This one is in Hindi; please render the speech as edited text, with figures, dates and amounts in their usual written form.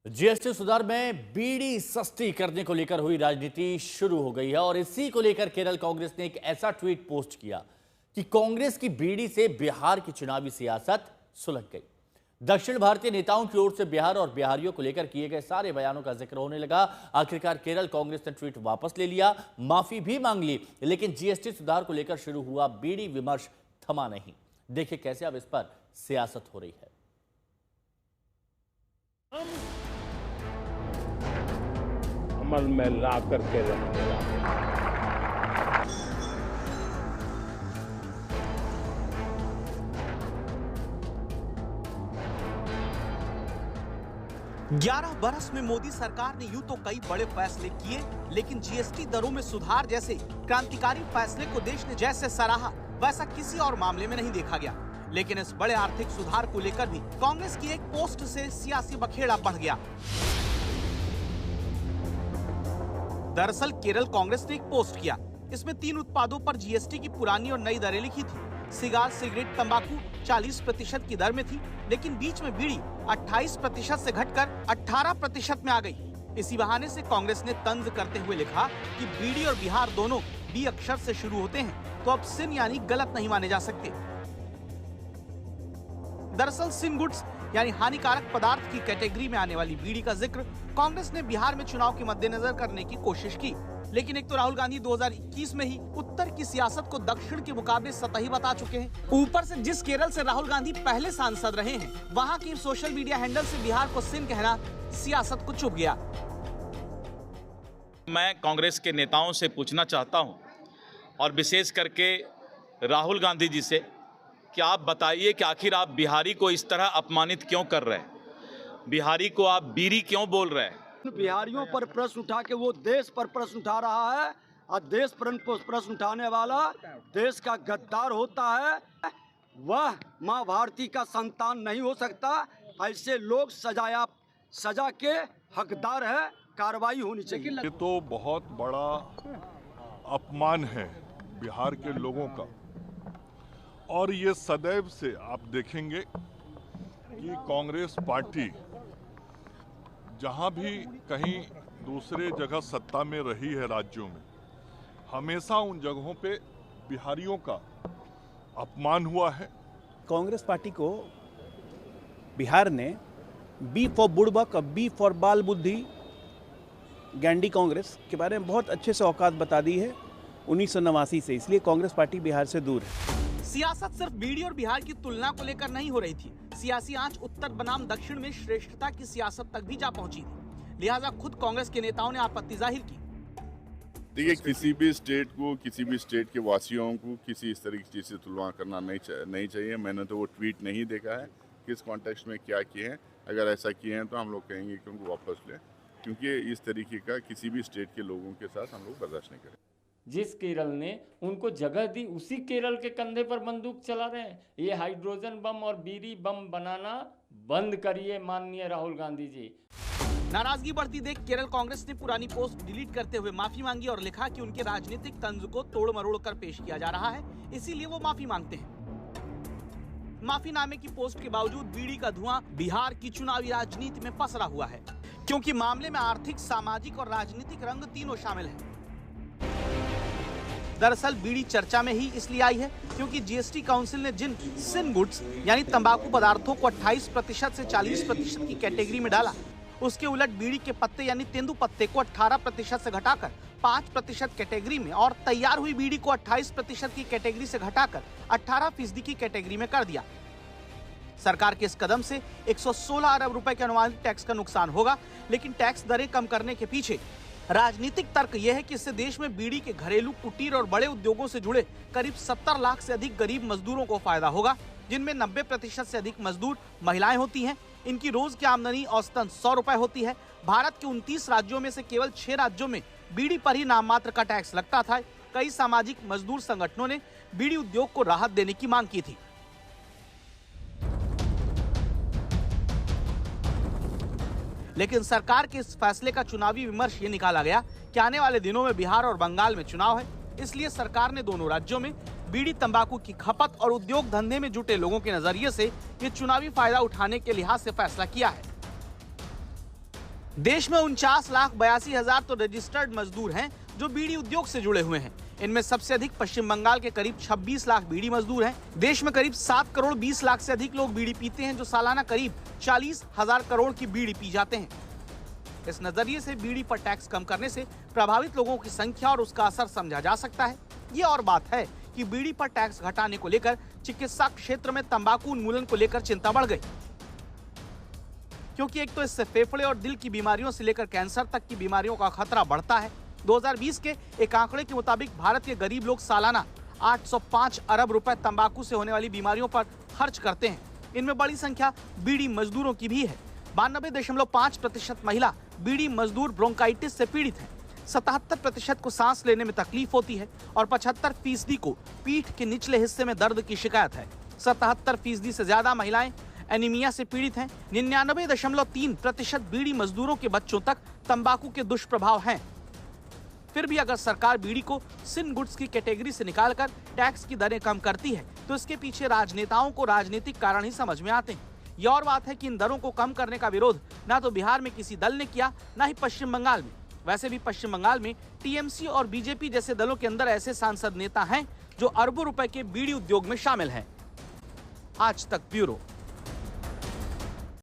जीएसटी सुधार में बीड़ी सस्ती करने को लेकर हुई राजनीति शुरू हो गई है और इसी को लेकर केरल कांग्रेस ने एक ऐसा ट्वीट पोस्ट किया कि कांग्रेस की बीड़ी से बिहार की चुनावी सियासत सुलझ गई। दक्षिण भारतीय नेताओं की ओर से बिहार और बिहारियों को लेकर किए गए सारे बयानों का जिक्र होने लगा। आखिरकार केरल कांग्रेस ने ट्वीट वापस ले लिया, माफी भी मांग ली, लेकिन जीएसटी सुधार को लेकर शुरू हुआ बीड़ी विमर्श थमा नहीं। देखिए कैसे अब इस पर सियासत हो रही है। अमल में ला करके रखने वाले 11 बरस में मोदी सरकार ने यूं तो कई बड़े फैसले किए, लेकिन जीएसटी दरों में सुधार जैसे क्रांतिकारी फैसले को देश ने जैसे सराहा वैसा किसी और मामले में नहीं देखा गया। लेकिन इस बड़े आर्थिक सुधार को लेकर भी कांग्रेस की एक पोस्ट से सियासी बखेड़ा बढ़ गया। दरअसल केरल कांग्रेस ने एक पोस्ट किया, इसमें 3 उत्पादों पर जीएसटी की पुरानी और नई दरें लिखी थी। सिगार, सिगरेट, तंबाकू 40% की दर में थी, लेकिन बीच में बीड़ी 28% से घटकर 18% में आ गई। इसी बहाने से कांग्रेस ने तंज करते हुए लिखा कि बीड़ी और बिहार दोनों बी अक्षर से शुरू होते हैं, तो अब सिन यानी गलत नहीं माने जा सकते। दरअसल सिन गुड्स यानी हानिकारक पदार्थ की कैटेगरी में आने वाली बीड़ी का जिक्र कांग्रेस ने बिहार में चुनाव के मद्देनजर करने की कोशिश की, लेकिन एक तो राहुल गांधी 2021 में ही उत्तर की सियासत को दक्षिण के मुकाबले सतही बता चुके हैं। ऊपर से जिस केरल से राहुल गांधी पहले सांसद रहे हैं, वहां की सोशल मीडिया हैंडल से बिहार को सिन कहना सियासत को चुभ गया। मैं कांग्रेस के नेताओं से पूछना चाहता हूं और विशेष करके राहुल गांधी जी से कि आप बताइए कि आखिर आप बिहारी को इस तरह अपमानित क्यों कर रहे हैं? बिहारी को आप बीड़ी क्यों बोल रहे हैं? बिहारियों पर प्रश्न उठा के वो देश पर प्रश्न उठा रहा है और देश पर प्रश्न उठाने वाला देश का गद्दार होता है। वह माँ भारती का संतान नहीं हो सकता। ऐसे लोग सजा के हकदार है, कार्रवाई होनी चाहिए। ये तो बहुत बड़ा अपमान है बिहार के लोगों का, और ये सदैव से आप देखेंगे कि कांग्रेस पार्टी जहां भी कहीं दूसरे जगह सत्ता में रही है राज्यों में, हमेशा उन जगहों पे बिहारियों का अपमान हुआ है। कांग्रेस पार्टी को बिहार ने बी फॉर बुड़बक, बी फॉर बाल बुद्धि गैंडी कांग्रेस के बारे में बहुत अच्छे से औकात बता दी है 1989 से, इसलिए कांग्रेस पार्टी बिहार से दूर है। सियासत सिर्फ बीड़ी और बिहार की तुलना को लेकर नहीं हो रही थी, सियासी आंच उत्तर बनाम दक्षिण में श्रेष्ठता की सियासत तक भी जा पहुंची थी। लिहाजा खुद कांग्रेस के नेताओं ने आपत्ति जाहिर की। देखिए, किसी भी स्टेट को, किसी भी स्टेट के वासियों को किसी इस तरह की चीज से तुलना करना नहीं चाहिए। मैंने तो वो ट्वीट नहीं देखा है किस कॉन्टेक्स्ट में क्या किए हैं। अगर ऐसा किए हैं तो हम लोग कहेंगे कि उनको वापस लें, क्योंकि इस तरीके का किसी भी स्टेट के लोगों के साथ हम लोग बर्दाश्त नहीं करें। जिस केरल ने उनको जगह दी, उसी केरल के कंधे पर बंदूक चला रहे हैं। ये हाइड्रोजन बम और बीड़ी बम बनाना बंद करिए माननीय राहुल गांधी जी। नाराजगी बढ़ती देख केरल कांग्रेस ने पुरानी पोस्ट डिलीट करते हुए माफी मांगी और लिखा कि उनके राजनीतिक तंज को तोड़ मरोड़ कर पेश किया जा रहा है, इसीलिए वो माफी मांगते हैं। माफीनामे की पोस्ट के बावजूद बीड़ी का धुआं बिहार की चुनावी राजनीति में पसरा हुआ है, क्योंकि मामले में आर्थिक, सामाजिक और राजनीतिक रंग तीनों शामिल हैं। दरअसल बीड़ी चर्चा में ही इसलिए आई है क्योंकि जीएसटी काउंसिल ने जिन सिन गुड्स यानी तंबाकू पदार्थों को 28% से 40% की कैटेगरी में डाला, उसके उलट बीड़ी के पत्ते यानी तेंदू पत्ते को 18% से घटाकर 5% कैटेगरी में और तैयार हुई बीड़ी को 28% की कैटेगरी से घटाकर 18% की कैटेगरी में कर दिया। सरकार के इस कदम से 116 अरब रुपए के अनुमानित टैक्स का नुकसान होगा, लेकिन टैक्स दरें कम करने के पीछे राजनीतिक तर्क यह है कि इससे देश में बीड़ी के घरेलू, कुटीर और बड़े उद्योगों से जुड़े करीब 70 लाख से अधिक गरीब मजदूरों को फायदा होगा, जिनमें 90% से अधिक मजदूर महिलाएं होती हैं। इनकी रोज की आमदनी औसतन 100 रुपए होती है। भारत के 29 राज्यों में से केवल 6 राज्यों में बीड़ी पर ही नाम मात्र का टैक्स लगता था। कई सामाजिक मजदूर संगठनों ने बीड़ी उद्योग को राहत देने की मांग की थी। लेकिन सरकार के इस फैसले का चुनावी विमर्श ये निकाला गया कि आने वाले दिनों में बिहार और बंगाल में चुनाव है, इसलिए सरकार ने दोनों राज्यों में बीड़ी, तंबाकू की खपत और उद्योग धंधे में जुटे लोगों के नजरिए से ये चुनावी फायदा उठाने के लिहाज से फैसला किया है। देश में 49,82,000 तो रजिस्टर्ड मजदूर हैं जो बीड़ी उद्योग से जुड़े हुए हैं। इनमें सबसे अधिक पश्चिम बंगाल के करीब 26 लाख बीड़ी मजदूर हैं। देश में करीब 7 करोड़ 20 लाख से अधिक लोग बीड़ी पीते हैं, जो सालाना करीब 40,000 करोड़ की बीड़ी पी जाते हैं। इस नजरिए से बीड़ी पर टैक्स कम करने से प्रभावित लोगों की संख्या और उसका असर समझा जा सकता है। ये और बात है कि बीड़ी पर टैक्स घटाने को लेकर चिकित्सा क्षेत्र में तंबाकू उन्मूलन को लेकर चिंता बढ़ गई, क्योंकि एक तो इससे फेफड़े और दिल की बीमारियों से लेकर कैंसर तक की बीमारियों का खतरा बढ़ता है। 2020 के एक आंकड़े के मुताबिक भारत के गरीब लोग सालाना 805 अरब रुपए तंबाकू से होने वाली बीमारियों पर खर्च करते हैं। इनमें बड़ी संख्या बीड़ी मजदूरों की भी है। 92.5% महिला बीड़ी मजदूर ब्रोंकाइटिस से पीड़ित हैं। 77% को सांस लेने में तकलीफ होती है और 75% को पीठ के निचले हिस्से में दर्द की शिकायत है। 77% से ज्यादा महिलाएं एनीमिया से पीड़ित हैं। 99.3% बीड़ी मजदूरों के बच्चों तक तंबाकू के दुष्प्रभाव हैं। फिर भी अगर सरकार बीड़ी को सिन गुड्स की कैटेगरी से निकालकर टैक्स की दरें कम करती है तो इसके पीछे राजनेताओं को राजनीतिक कारण ही समझ में आते हैं। यह और बात है कि इन दरों को कम करने का विरोध ना तो बिहार में किसी दल ने किया, ना ही पश्चिम बंगाल में। वैसे भी पश्चिम बंगाल में टीएमसी और बीजेपी जैसे दलों के अंदर ऐसे सांसद नेता हैं जो अरबों रुपए के बीड़ी उद्योग में शामिल हैं। आज तक ब्यूरो।